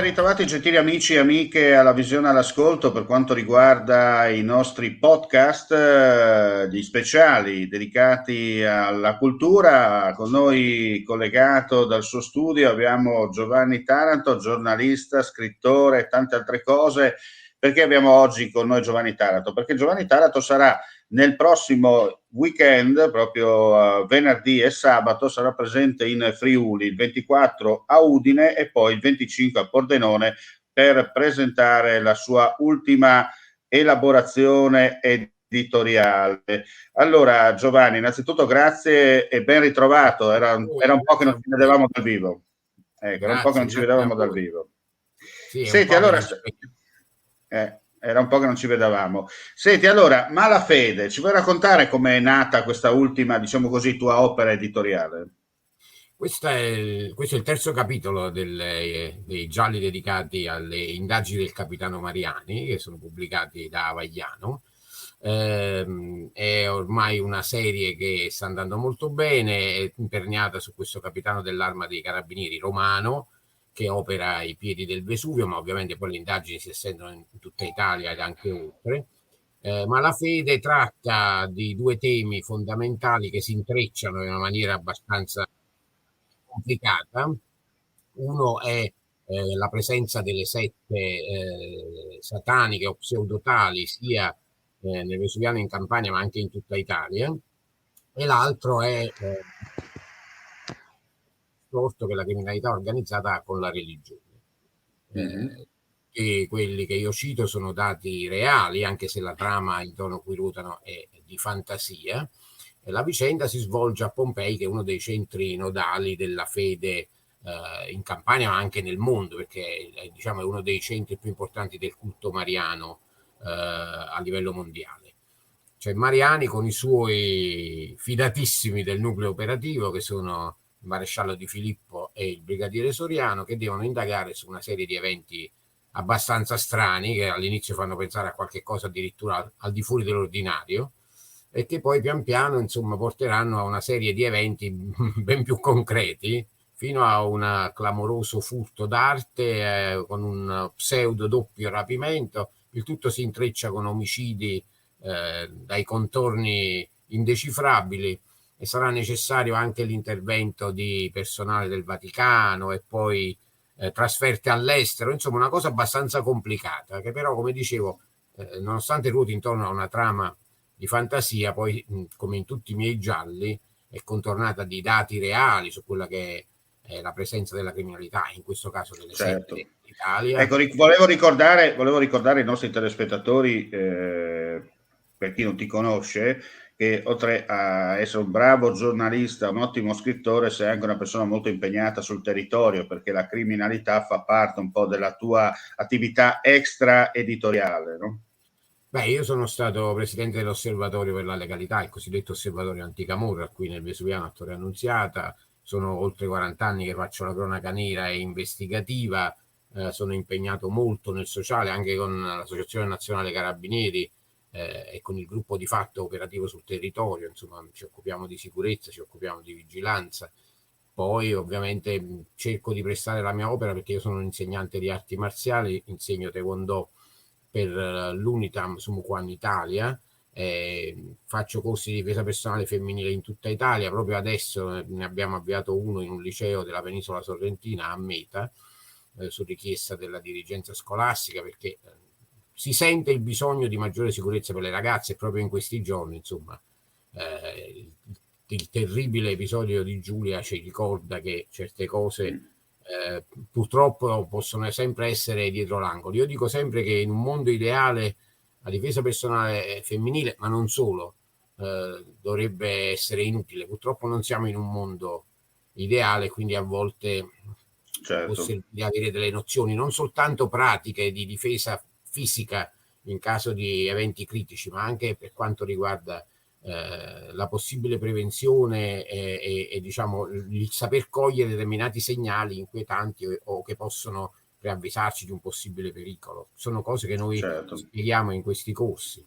ritrovati gentili amici e amiche alla visione e all'ascolto per quanto riguarda i nostri podcast, gli speciali dedicati alla cultura. Con noi collegato dal suo studio abbiamo Giovanni Taranto, giornalista, scrittore e tante altre cose. Perché abbiamo oggi con noi Giovanni Taranto? Perché Giovanni Taranto sarà nel prossimo weekend, proprio venerdì e sabato, sarà presente in Friuli, il 24 a Udine e poi il 25 a Pordenone per presentare la sua ultima elaborazione editoriale. Allora Giovanni, innanzitutto grazie e ben ritrovato, era un po' che Grazie non a ci voi. vedevamo dal vivo. Ecco, era un po' che non ci Grazie a vedevamo dal voi. vivo. Sì, è un Senti, po' che allora, non ci vediamo. era un po' che non ci vedevamo. Senti, allora, Malafede, ci vuoi raccontare com'è nata questa ultima, diciamo così, tua opera editoriale? Questo è il terzo capitolo dei gialli dedicati alle indagini del capitano Mariani, che sono pubblicati da Avagliano. È ormai una serie che sta andando molto bene, è imperniata su questo capitano dell'Arma dei Carabinieri romano che opera ai piedi del Vesuvio, ma ovviamente poi le indagini si estendono in tutta Italia ed anche oltre. Malafede tratta di due temi fondamentali che si intrecciano in una maniera abbastanza complicata. Uno è la presenza delle sette sataniche o pseudotali sia nel Vesuviano in Campania ma anche in tutta Italia, e l'altro è il rapporto che la criminalità organizzata ha con la religione. Mhm. E quelli che io cito sono dati reali, anche se la trama intorno a cui ruotano è di fantasia. E la vicenda si svolge a Pompei, che è uno dei centri nodali della fede in Campania, ma anche nel mondo, perché diciamo, è uno dei centri più importanti del culto mariano a livello mondiale. Cioè Mariani con i suoi fidatissimi del nucleo operativo, che sono il maresciallo Di Filippo e il brigadiere Soriano, che devono indagare su una serie di eventi abbastanza strani che all'inizio fanno pensare a qualche cosa addirittura al di fuori dell'ordinario, e che poi pian piano insomma porteranno a una serie di eventi ben più concreti, fino a un clamoroso furto d'arte con un pseudo doppio rapimento. Il tutto si intreccia con omicidi dai contorni indecifrabili, e sarà necessario anche l'intervento di personale del Vaticano e poi trasferte all'estero, insomma una cosa abbastanza complicata che però, come dicevo, nonostante ruoti intorno a una trama di fantasia, poi come in tutti i miei gialli è contornata di dati reali su quella che è la presenza della criminalità, in questo caso delle sette Certo. in Italia. Ecco, volevo ricordare ai nostri telespettatori, per chi non ti conosce, che oltre a essere un bravo giornalista, un ottimo scrittore, sei anche una persona molto impegnata sul territorio, perché la criminalità fa parte un po' della tua attività extra editoriale, no? Beh, io sono stato presidente dell'Osservatorio per la Legalità, il cosiddetto Osservatorio Anticamorra, qui nel Vesuviano a Torre Annunziata. Sono oltre 40 anni che faccio la cronaca nera e investigativa, sono impegnato molto nel sociale, anche con l'Associazione Nazionale Carabinieri e con il gruppo di fatto operativo sul territorio. Insomma, ci occupiamo di sicurezza, ci occupiamo di vigilanza. Poi ovviamente cerco di prestare la mia opera perché io sono un insegnante di arti marziali, insegno Taekwondo per l'Unitam Sumuquan Italia, faccio corsi di difesa personale femminile in tutta Italia. Proprio adesso ne abbiamo avviato uno in un liceo della penisola sorrentina a Meta, su richiesta della dirigenza scolastica, perché si sente il bisogno di maggiore sicurezza per le ragazze, e proprio in questi giorni insomma il terribile episodio di Giulia ci ricorda che certe cose Mm. purtroppo possono sempre essere dietro l'angolo. Io dico sempre che in un mondo ideale la difesa personale femminile, ma non solo, dovrebbe essere inutile. Purtroppo non siamo in un mondo ideale, quindi a volte può Certo. servire avere delle nozioni non soltanto pratiche di difesa fisica in caso di eventi critici, ma anche per quanto riguarda la possibile prevenzione e diciamo il saper cogliere determinati segnali inquietanti o che possono preavvisarci di un possibile pericolo. Sono cose che noi Certo. spieghiamo in questi corsi.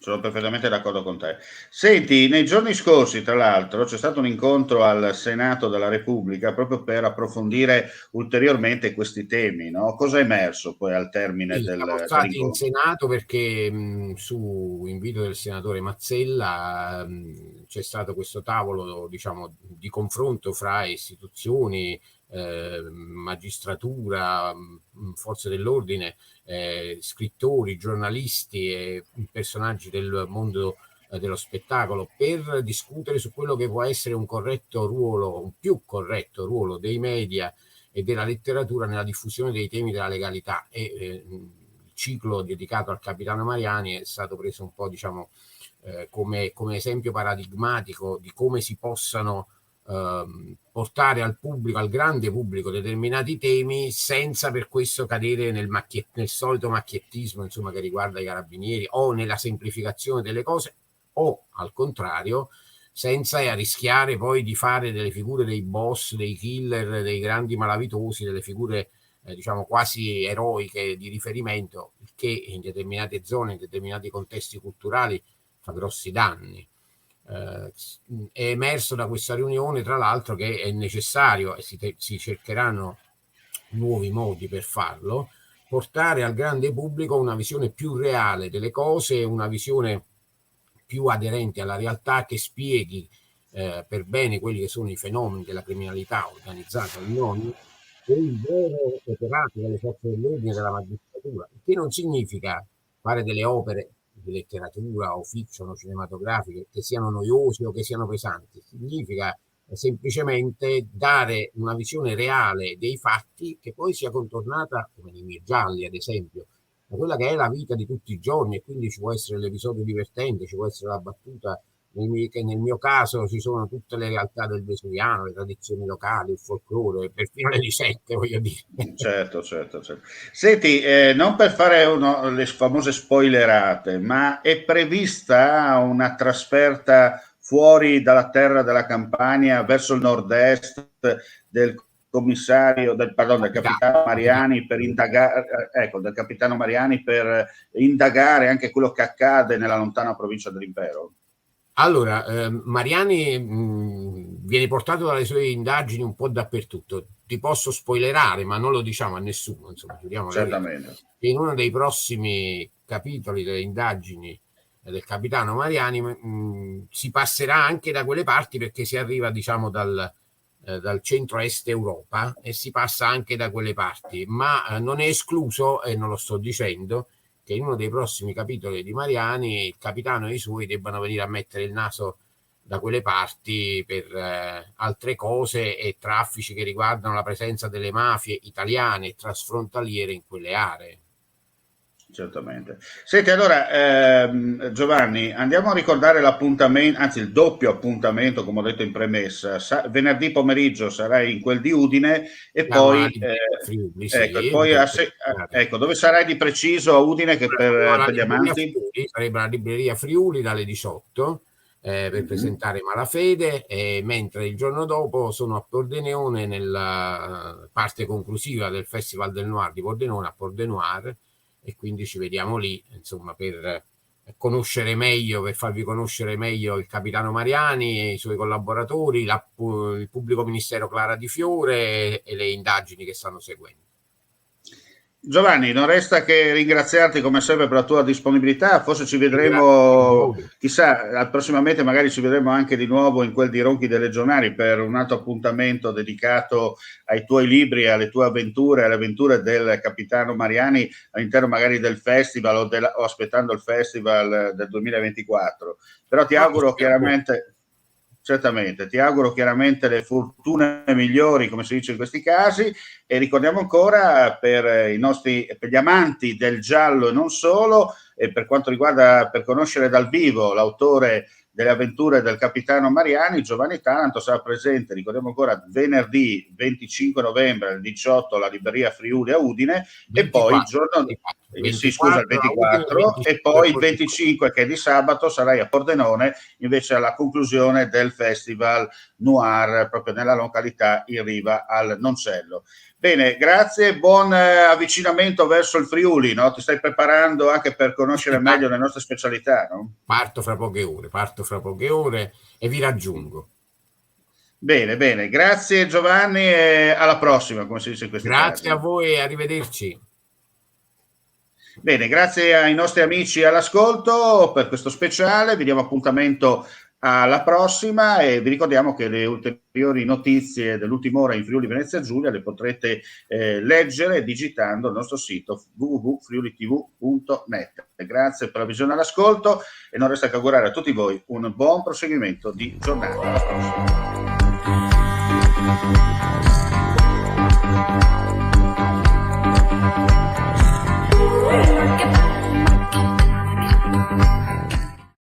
Sono perfettamente d'accordo con te. Senti, nei giorni scorsi, tra l'altro, c'è stato un incontro al Senato della Repubblica proprio per approfondire ulteriormente questi temi, no? Cosa è emerso poi al termine Sì, siamo stati in dell'incontro? Senato perché su invito del senatore Mazzella c'è stato questo tavolo, diciamo, di confronto fra istituzioni, magistratura, forze dell'ordine, scrittori, giornalisti e personaggi del mondo dello spettacolo per discutere su quello che può essere un corretto ruolo, un più corretto ruolo dei media e della letteratura nella diffusione dei temi della legalità il ciclo dedicato al capitano Mariani è stato preso un po' diciamo come esempio paradigmatico di come si possano portare al pubblico, al grande pubblico determinati temi senza per questo cadere nel solito macchiettismo insomma che riguarda i carabinieri o nella semplificazione delle cose o al contrario senza rischiare poi di fare delle figure dei boss, dei killer, dei grandi malavitosi, delle figure diciamo quasi eroiche di riferimento, che in determinate zone, in determinati contesti culturali fa grossi danni. È emerso da questa riunione, tra l'altro, che è necessario e si cercheranno nuovi modi per farlo, portare al grande pubblico una visione più reale delle cose, una visione più aderente alla realtà che spieghi per bene quelli che sono i fenomeni della criminalità organizzata e non e il vero operato delle forze dell'ordine e della magistratura, il che non significa fare delle opere di letteratura o fiction o cinematografiche che siano noiose o che siano pesanti, significa semplicemente dare una visione reale dei fatti che poi sia contornata, come nei miei gialli ad esempio, da quella che è la vita di tutti i giorni e quindi ci può essere l'episodio divertente, ci può essere la battuta, che nel mio caso ci sono tutte le realtà del Vesuviano, le tradizioni locali, il folklore, perfino le ricette, voglio dire. Certo, certo, certo. Senti, non per fare le famose spoilerate, ma è prevista una trasferta fuori dalla terra della Campania verso il nord-est del commissario, del capitano Capitano. Mariani per indagare, ecco, del capitano Mariani per indagare anche quello che accade nella lontana provincia dell'Impero? Allora, Mariani viene portato dalle sue indagini un po' dappertutto. Ti posso spoilerare, ma non lo diciamo a nessuno, insomma, chiudiamo le lettere. Certamente. In uno dei prossimi capitoli delle indagini del capitano Mariani si passerà anche da quelle parti perché si arriva, diciamo, dal centro-est Europa e si passa anche da quelle parti, ma non è escluso, e non lo sto dicendo, che in uno dei prossimi capitoli di Mariani il capitano e i suoi debbano venire a mettere il naso da quelle parti per altre cose e traffici che riguardano la presenza delle mafie italiane e trasfrontaliere in quelle aree. Certamente. Senti, allora, Giovanni, andiamo a ricordare l'appuntamento, anzi il doppio appuntamento, come ho detto in premessa. Venerdì pomeriggio sarai in quel di Udine e Siamo alla poi, libreria Friuli, ecco, e sì, poi ecco, dove sarai di preciso a Udine che allora, per gli amanti? sarebbe la libreria Friuli dalle 18 per Mhm. presentare Malafede, mentre il giorno dopo sono a Pordenone nella parte conclusiva del Festival del Noir di Pordenone, a Pordenoir, e quindi ci vediamo lì, insomma, per conoscere meglio, per farvi conoscere meglio il capitano Mariani e i suoi collaboratori, il pubblico ministero Clara Di Fiore e le indagini che stanno seguendo. Giovanni, non resta che ringraziarti come sempre per la tua disponibilità. Forse ci Ringrazio a vedremo, voi. chissà, prossimamente magari ci vedremo anche di nuovo in quel di Ronchi dei Legionari per un altro appuntamento dedicato ai tuoi libri, alle tue avventure, alle avventure del capitano Mariani all'interno magari del festival o aspettando il festival del 2024. Però ti No, auguro chiaramente. Certamente, ti auguro chiaramente le fortune migliori, come si dice in questi casi, e ricordiamo ancora per gli amanti del giallo e non solo, e per quanto riguarda per conoscere dal vivo l'autore delle avventure del capitano Mariani, Giovanni Taranto sarà presente, ricordiamo ancora, venerdì 25 novembre alle 18 alla libreria Friuli a Udine e poi il 24, giorno 24. sì, scusa, il 24 e poi il 25 che è di sabato sarai a Pordenone invece alla conclusione del Festival Noir proprio nella località in riva al Noncello. Bene, grazie, buon avvicinamento verso il Friuli, no? Ti stai preparando anche per conoscere meglio le nostre specialità, no? Parto fra poche ore e vi raggiungo. Bene, bene, grazie Giovanni e alla prossima, come si dice in questi casi. Grazie a voi e arrivederci. Bene, grazie ai nostri amici all'ascolto per questo speciale, vi diamo appuntamento alla prossima e vi ricordiamo che le ulteriori notizie dell'ultima ora in Friuli Venezia Giulia le potrete leggere digitando il nostro sito www.friulitv.net. Grazie per la visione all'ascolto e non resta che augurare a tutti voi un buon proseguimento di giornata. Alla prossima.